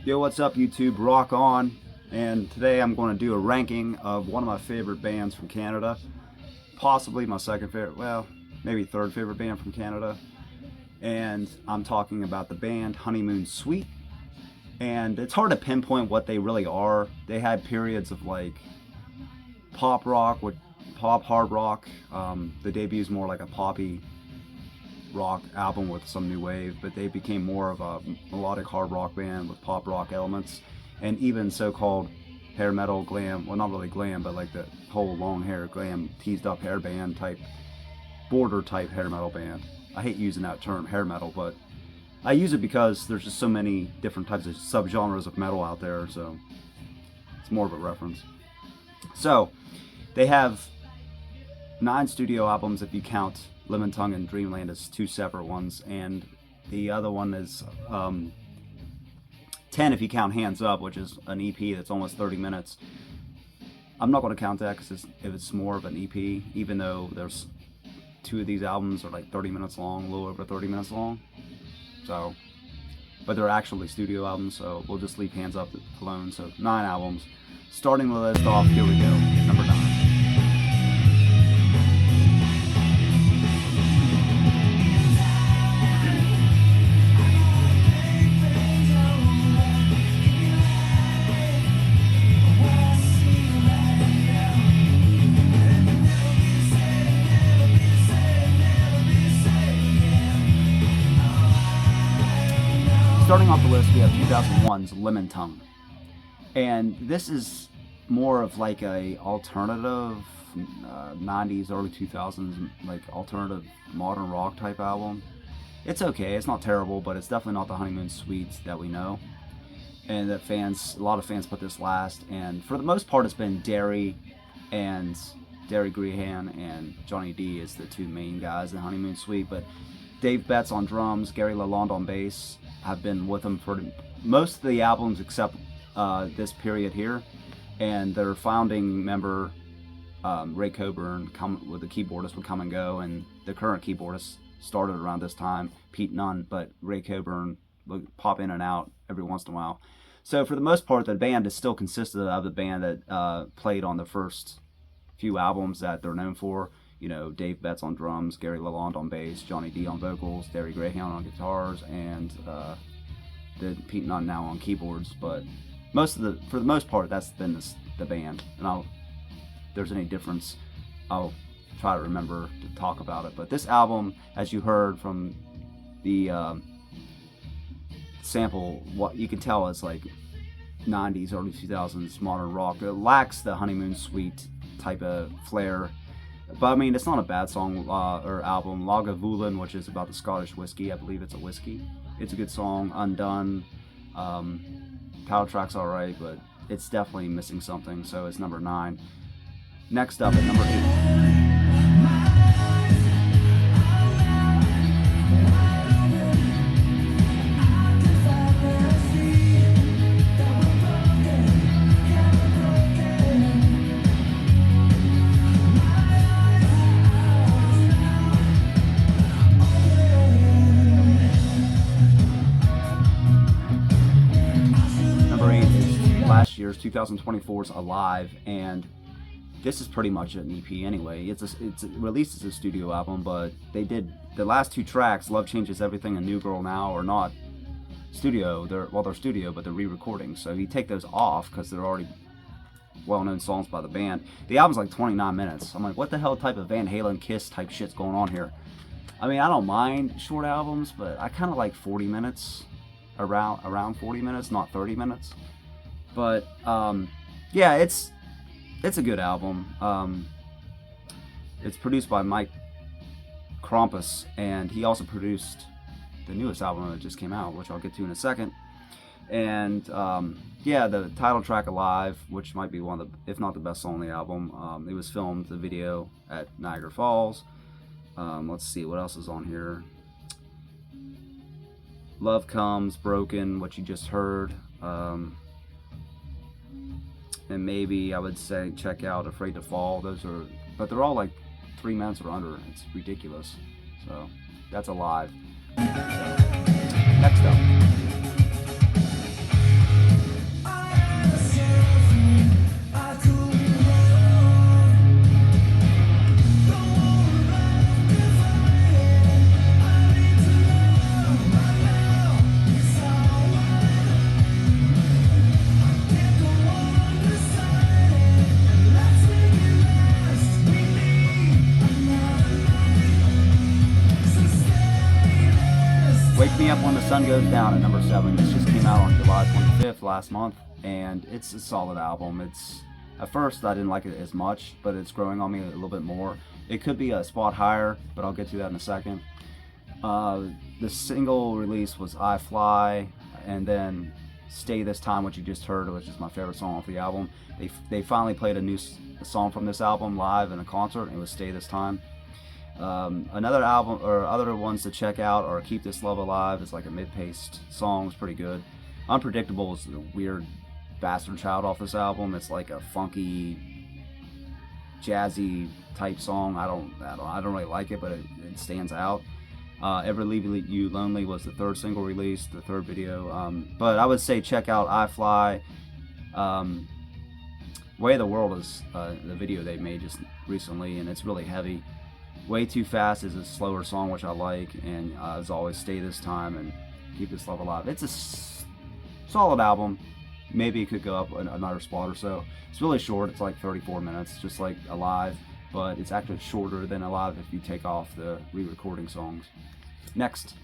Yo, what's up YouTube? Rock on. And today I'm going to do a ranking of one of my favorite bands from Canada. Possibly my second favorite, well, maybe third favorite band from Canada. And I'm talking about the band Honeymoon Suite. And it's hard to pinpoint what they really are. They had periods of like pop rock with pop hard rock. The debut is more like a poppy rock album with some new wave, but they became more of a melodic hard rock band with pop rock elements, and even so-called hair metal glam, well, not really glam, but like the whole long hair glam teased up hair band type, border type hair metal band. I hate using that term, hair metal, but I use it because there's just so many different types of subgenres of metal out there, so it's more of a reference. So they have 9 studio albums if you count Lemon Tongue and Dreamland as 2 separate ones, and the other one is 10 if you count Hands Up, which is an EP that's almost 30 minutes. I'm not going to count that because it's more of an EP, even though there's 2 of these albums are like 30 minutes long, a little over 30 minutes long. So, but they're actually studio albums, so we'll just leave Hands Up alone. So 9 albums. Starting the list off, here we go. Number 9. Starting off the list, we have 2001's Lemon Tongue, and this is more of like a alternative 90s, early 2000s, like alternative modern rock type album. It's okay, it's not terrible, but it's definitely not the Honeymoon Suites that we know, and that a lot of fans put this last. And for the most part, it's been Derry Grehan and Johnny D is the 2 main guys in the Honeymoon Suite, but Dave Betts on drums, Gary Lalonde on bass have been with them for most of the albums except this period here. And their founding member, Ray Coburn, with the keyboardist, would come and go, and the current keyboardist started around this time, Pete Nunn, but Ray Coburn would pop in and out every once in a while. So for the most part, the band is still consisted of the band that played on the first few albums that they're known for. You know, Dave Betts on drums, Gary Lalonde on bass, Johnny D on vocals, Derry Grehan on guitars, and the Pete Nunn now on keyboards. But for the most part, that's been the band. And if there's any difference, I'll try to remember to talk about it. But this album, as you heard from the sample, what you can tell is like 90s, early 2000s modern rock. It lacks the Honeymoon Suite type of flair. But I mean, it's not a bad song or album. Lagavulin, which is about the Scottish whiskey, I believe it's a whiskey. It's a good song. Undone, title track's alright, but it's definitely missing something, so it's number 9. Next up at number 8. Last year's 2024's Alive, and this is pretty much an EP anyway. It's released as a studio album, but they did the last 2 tracks, Love Changes Everything and New Girl Now, are not studio. They're studio, but they're re-recording. So you take those off because they're already well-known songs by the band. The album's like 29 minutes. I'm like, what the hell type of Van Halen Kiss type shit's going on here? I mean, I don't mind short albums, but I kind of like 40 minutes, around 40 minutes, not 30 minutes. But yeah, it's a good album. It's produced by Mike Krampus, and he also produced the newest album that just came out, which I'll get to in a second. And yeah, the title track Alive, which might be one of the, if not the best song on the album. It was filmed, the video, at Niagara Falls. Let's see what else is on here. Love Comes, Broken, what you just heard. And maybe I would say check out Afraid to Fall. Those are, but they're all like 3 minutes or under. It's ridiculous. So that's Alive. So, next up. Sun Goes Down at number 7. This just came out on July 25th last month, and it's a solid album. At first I didn't like it as much, but it's growing on me a little bit more. It could be a spot higher, but I'll get to that in a second. The single release was I Fly, and then Stay This Time, which you just heard, which is my favorite song off the album. They finally played a new song from this album live in a concert, and it was Stay This Time. Another album, or other ones to check out, are Keep This Love Alive. It's like a mid-paced song. It's pretty good. Unpredictable is the weird bastard child off this album. It's like a funky, jazzy type song. I don't really like it, but it stands out. Ever Leave You Lonely was the third single released, the third video. But I would say check out I Fly. Way of the World is the video they made just recently, and it's really heavy. Way Too Fast is a slower song, which I like, and as always, Stay This Time and Keep This Love Alive. It's a solid album. Maybe it could go up another spot or so. It's really short. It's like 34 minutes, just like Alive, but it's actually shorter than Alive if you take off the re-recording songs. Next.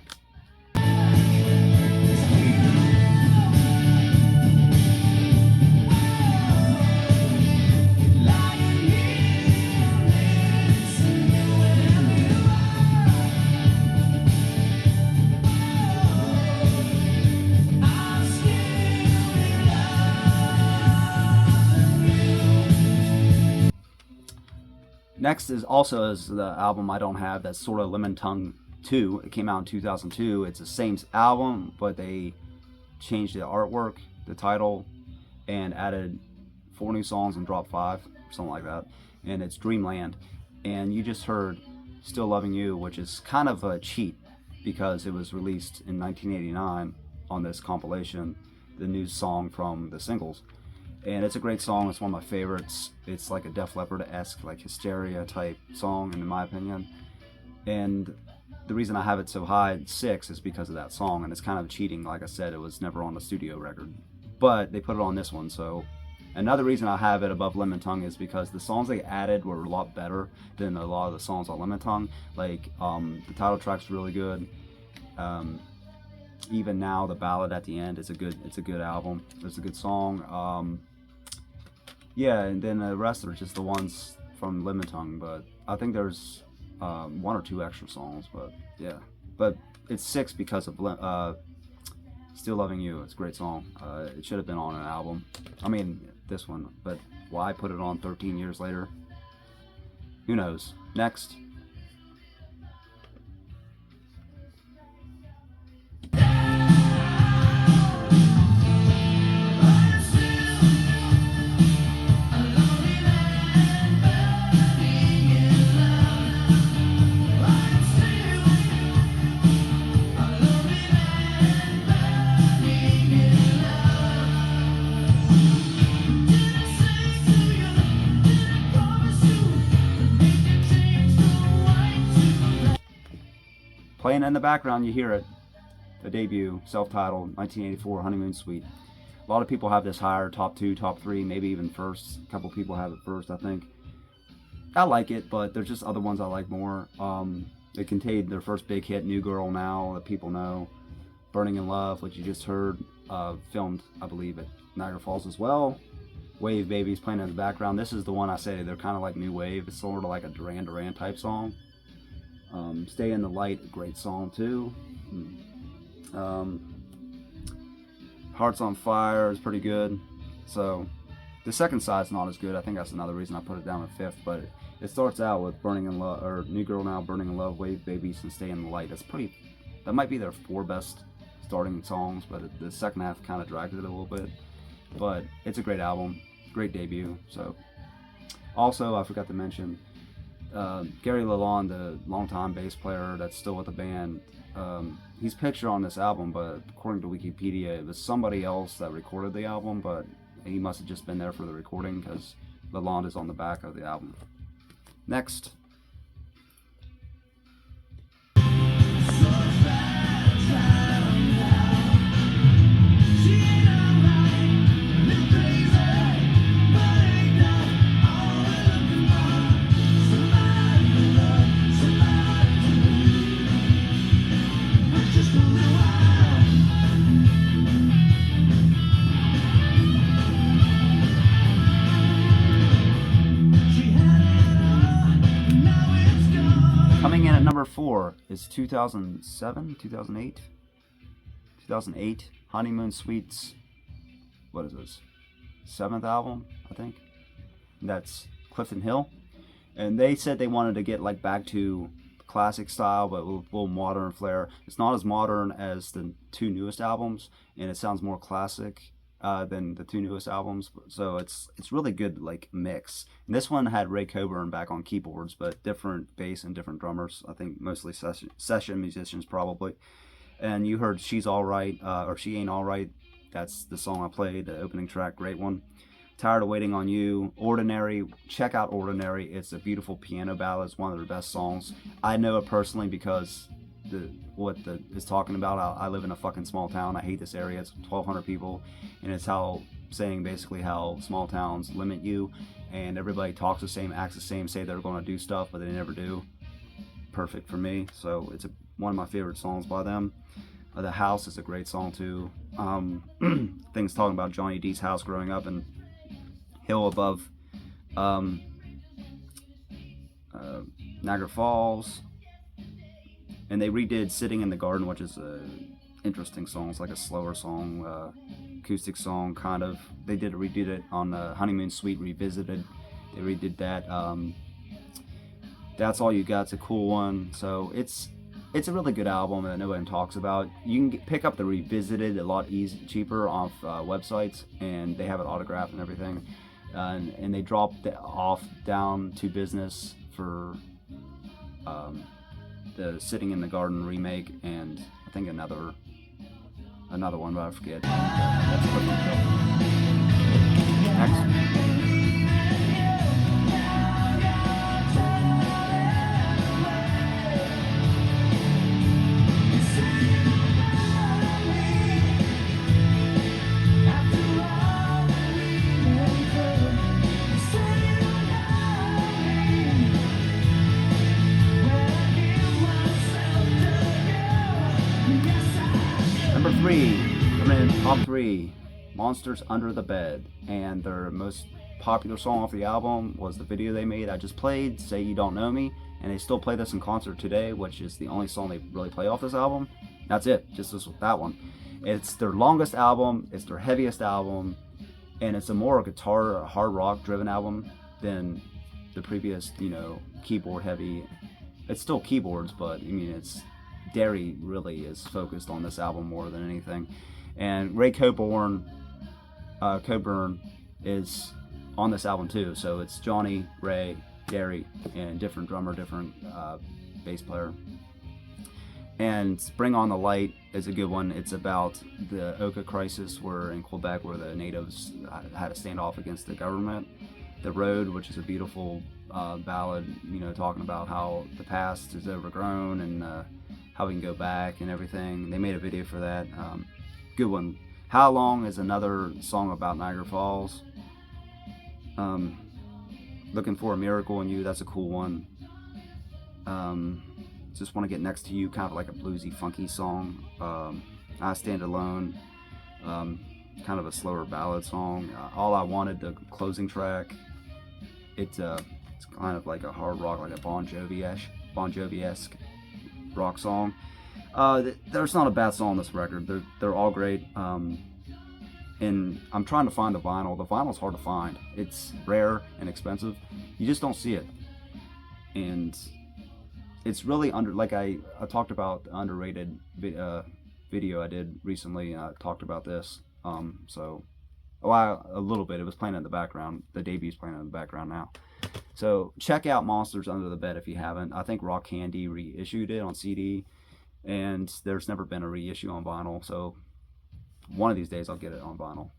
Next is the album I don't have, that's sort of Lemon Tongue 2. It came out in 2002. It's the same album, but they changed the artwork, the title, and added 4 new songs and dropped 5, something like that. And it's Dreamland. And you just heard Still Loving You, which is kind of a cheat because it was released in 1989 on this compilation, the new song from the singles. And it's a great song. It's one of my favorites. It's like a Def Leppard-esque, like Hysteria type song, in my opinion. And the reason I have it so high at 6 is because of that song, and it's kind of cheating. Like I said, it was never on the studio record, but they put it on this one. So another reason I have it above Lemon Tongue is because the songs they added were a lot better than a lot of the songs on Lemon Tongue. Like the title track's really good. Even Now, the ballad at the end, it's a good album. It's a good song. Yeah, and then the rest are just the ones from Lemon Tongue, but I think there's 1 or 2 extra songs, but yeah. But it's 6 because of Still Loving You. It's a great song. It should have been on an album. I mean, this one, but why put it on 13 years later? Who knows? Next. Playing in the background, you hear it. The debut, self-titled, 1984 Honeymoon Suite. A lot of people have this higher, top 2, top 3, maybe even first. A couple people have it first, I think. I like it, but there's just other ones I like more. It contained their first big hit, New Girl Now, that people know. Burning in Love, which you just heard, filmed, I believe, at Niagara Falls as well. Wave Babies playing in the background. This is the one I say they're kind of like new wave. It's sort of like a Duran Duran type song. Stay in the Light, a great song too. Hearts on Fire is pretty good. So the second side's not as good. I think that's another reason I put it down at 5th. But it starts out with Burning in Love, or New Girl Now, Burning in Love, Wave Babies, and Stay in the Light. That might be their 4 best starting songs, but the second half kind of dragged it a little bit. But it's a great album, great debut. So also, I forgot to mention, Gary Lalonde, the longtime bass player that's still with the band, he's pictured on this album, but according to Wikipedia, it was somebody else that recorded the album, but he must have just been there for the recording because Lalonde is on the back of the album. Next. before is 2007, 2008, 2008. Honeymoon Suite's, what is this? 7th album, I think. That's Clifton Hill. And they said they wanted to get like back to classic style, but with a little modern flair. It's not as modern as the 2 newest albums, and it sounds more classic than the 2 newest albums. So it's really good, like, mix. And this one had Ray Coburn back on keyboards, but different bass and different drummers. I think mostly session musicians probably. And you heard She's Alright, or She Ain't Alright. That's the song I played, the opening track, great one. Tired of Waiting on You, Ordinary. Check out Ordinary. It's a beautiful piano ballad. It's one of their best songs. I know it personally because is talking about. I live in a fucking small town. I hate this area. It's 1,200 people, and it's saying basically how small towns limit you, and everybody talks the same, acts the same, say they're going to do stuff, but they never do. Perfect for me. So it's one of my favorite songs by them. The House is a great song too. Things talking about Johnny D's house growing up in hill above Niagara Falls, and they redid Sitting in the Garden, which is a interesting song. It's like a slower song, acoustic song kind of. They redid it on Honeymoon Suite Revisited. They redid that. That's All You Got's a cool one. So it's a really good album that nobody talks about. You can pick up the Revisited a lot cheaper off websites, and they have it autographed and everything. And they dropped off down to business for the Sitting in the Garden remake, and I think another one, but I forget. That's Next. Number 3, coming in top 3, Monsters Under the Bed, and their most popular song off the album was the video they made. I just played Say You Don't Know Me, and they still play this in concert today, which is the only song they really play off this album. That's it, just that one. It's their longest album, it's their heaviest album, and it's a more guitar, hard rock driven album than the previous, keyboard heavy. It's still keyboards, but I mean, Derry really is focused on this album more than anything. And Ray Coburn is on this album too. So it's Johnny, Ray, Derry, and different drummer, different bass player. And Bring On the Light is a good one. It's about the Oka crisis in Quebec, where the natives had to stand off against the government. The Road, which is a beautiful ballad, talking about how the past is overgrown and how we can go back and everything. They made a video for that. Good one. How Long is another song about Niagara Falls. Looking for a Miracle in You, that's a cool one. Just Want to Get Next to You, kind of like a bluesy, funky song. I Stand Alone, kind of a slower ballad song. All I Wanted, the closing track. It's kind of like a hard rock, like a Bon Jovi-esque rock song. There's not a bad song on this record. They're all great. And I'm trying to find the vinyl. The vinyl's hard to find. It's rare and expensive. You just don't see it. And it's really like I talked about the underrated video I did recently. I talked about this. A little bit. It was playing in the background. The debut's playing in the background now. So check out Monsters Under the Bed if you haven't. I think Rock Candy reissued it on CD, and there's never been a reissue on vinyl. So one of these days I'll get it on vinyl.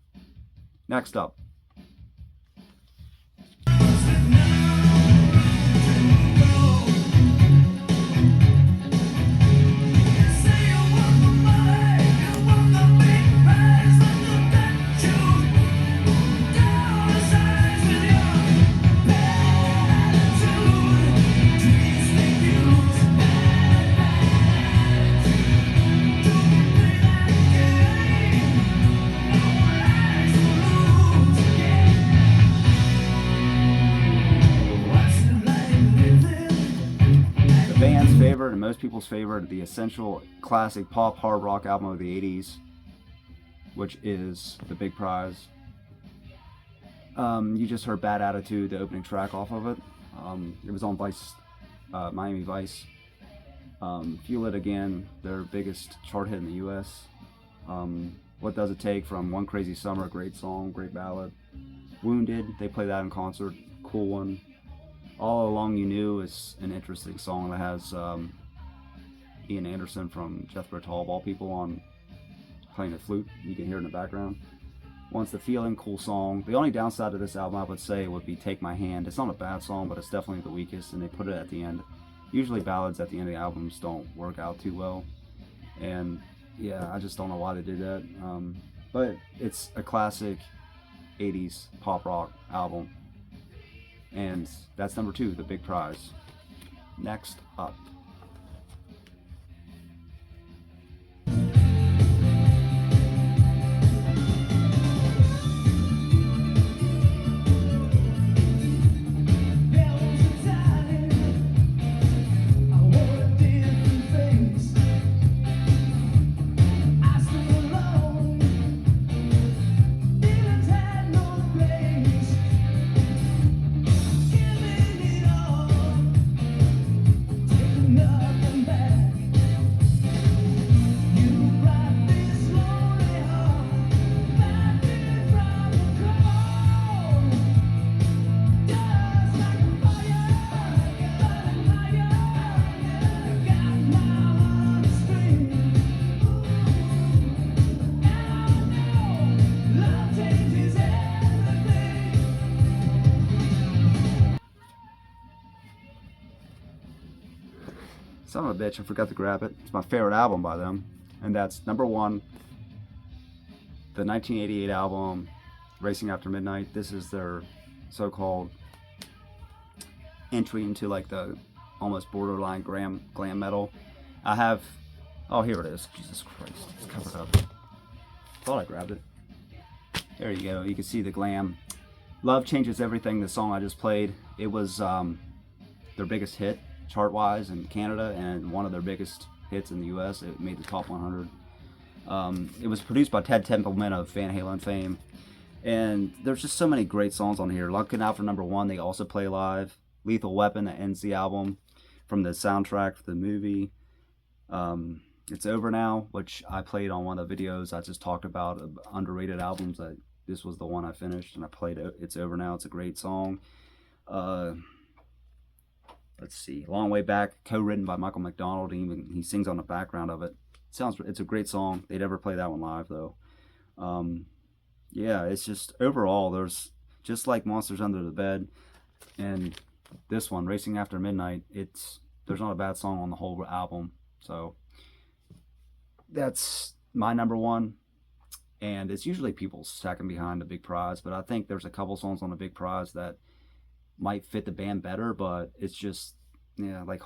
Next up. most people's favorite, the essential classic pop hard rock album of the 80s, which is The Big Prize. You just heard Bad Attitude, the opening track off of it. It was on Vice, Miami Vice. Feel It Again, their biggest chart hit in the US. What Does It Take from One Crazy Summer, great song, great ballad. Wounded, they play that in concert, cool one. All Along You Knew is an interesting song that has Ian Anderson from Jethro Tull, of all people, on playing the flute. You can hear it in the background. Once the Feeling, cool song. The only downside to this album, I would say, would be Take My Hand. It's not a bad song, but it's definitely the weakest, and they put it at the end. Usually ballads at the end of the albums don't work out too well, and yeah, I just don't know why they did that. But it's a classic 80s pop rock album, and that's number 2, The Big Prize. Next up. Son of a bitch, I forgot to grab it. It's my favorite album by them, and that's number 1, the 1988 album, Racing After Midnight. This is their so-called entry into like the almost borderline glam metal. I have, oh, here it is. Jesus Christ, it's covered up. Thought I grabbed it. There you go. You can see the glam. Love Changes Everything, the song I just played. It was their biggest hit chart-wise in Canada, and one of their biggest hits in the US. It made the top 100. It was produced by Ted Templeman of Van Halen fame, and there's just so many great songs on here. Looking Out for number 1, they also play live. Lethal Weapon, that ends the album, from the soundtrack for the movie. It's Over Now, which I played on one of the videos I just talked about, underrated albums. This was the one I finished, and I played It's Over Now. It's a great song. Let's see, Long Way Back, co-written by Michael McDonald. He sings on the background of it. It's a great song. They never play that one live though. Yeah, it's just overall, there's just like Monsters Under the Bed and this one, Racing After Midnight. There's not a bad song on the whole album. So that's my number 1, and it's usually people's second behind The Big Prize. But I think there's a couple songs on The Big Prize that might fit the band better, but it's just, yeah, like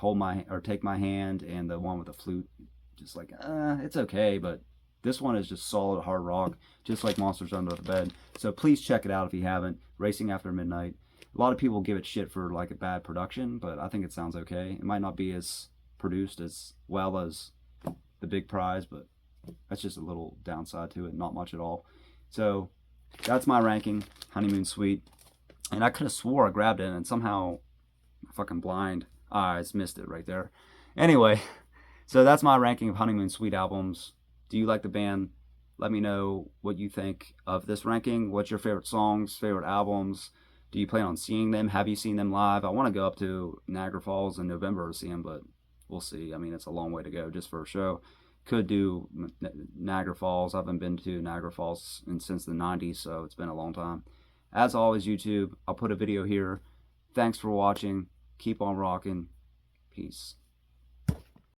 Take My Hand, and the one with the flute, just like it's okay, but this one is just solid hard rock, just like Monsters Under the Bed. So please check it out if you haven't. Racing After Midnight. A lot of people give it shit for like a bad production, but I think it sounds okay. It might not be as produced as well as The Big Prize, but that's just a little downside to it, not much at all. So that's my ranking, Honeymoon Suite. And I could have swore I grabbed it, and somehow my fucking blind eyes missed it right there. Anyway, so that's my ranking of Honeymoon Suite albums. Do you like the band? Let me know what you think of this ranking. What's your favorite songs, favorite albums? Do you plan on seeing them? Have you seen them live? I want to go up to Niagara Falls in November to see them, but we'll see. I mean, it's a long way to go just for a show. Could do Niagara Falls. I haven't been to Niagara Falls since the 90s, so it's been a long time. As always, YouTube, I'll put a video here. Thanks for watching. Keep on rocking. Peace.